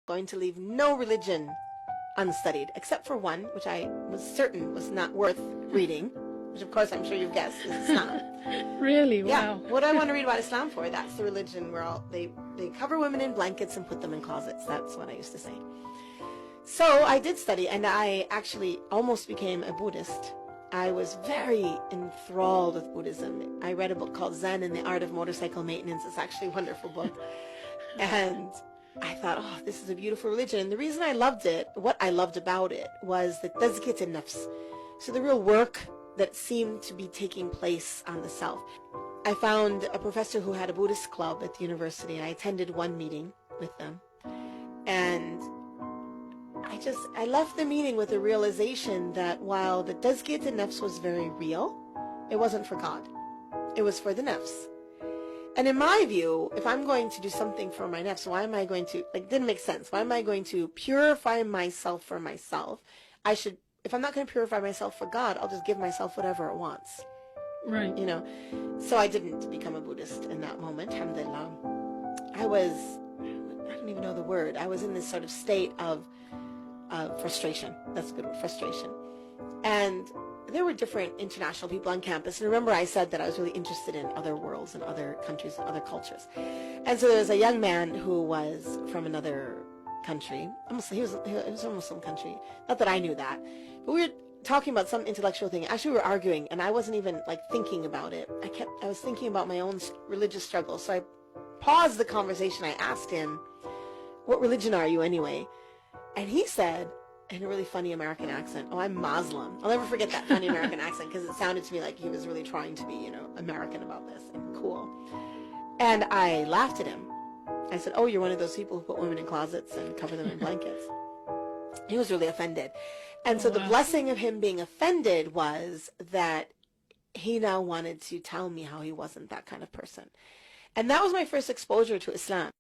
going to leave no religion unstudied, except for one, which I was certain was not worth reading, which of course I'm sure you've guessed is Islam. Really? Wow. Yeah. What do I want to read about Islam for? That's the religion where they cover women in blankets and put them in closets. That's what I used to say. So I did study, and I actually almost became a Buddhist. I was very enthralled with Buddhism. I read a book called Zen and the Art of Motorcycle Maintenance. It's actually a wonderful book. And I thought, oh, this is a beautiful religion. And the reason I loved it, what I loved about it, was the tazkiyat an-nafs. So the real work that seemed to be taking place on the self. I found a professor who had a Buddhist club at the university, and I attended one meeting with them. And I left the meeting with a realization that while the tazkiyat an-nafs was very real, it wasn't for God. It was for the nafs. And in my view, if I'm going to do something for my nafs, why am I going to, didn't make sense. Why am I going to purify myself for myself? If I'm not going to purify myself for God, I'll just give myself whatever it wants. Right. You know, so I didn't become a Buddhist in that moment, alhamdulillah. I don't even know the word. I was in this sort of state of frustration. That's a good word, frustration. And there were different international people on campus. And remember I said that I was really interested in other worlds and other countries and other cultures. And so there was a young man who was from another country. He was from a Muslim country. Not that I knew that. But we were talking about some intellectual thing. Actually, we were arguing, and I wasn't even thinking about it. I was thinking about my own religious struggle. So I paused the conversation. I asked him, "What religion are you anyway?" And he said, in a really funny American accent, "Oh, I'm Muslim." I'll never forget that funny American accent, because it sounded to me like he was really trying to be, American about this and cool. And I laughed at him. I said, "Oh, you're one of those people who put women in closets and cover them in blankets." He was really offended. And so the blessing of him being offended was that he now wanted to tell me how he wasn't that kind of person. And that was my first exposure to Islam.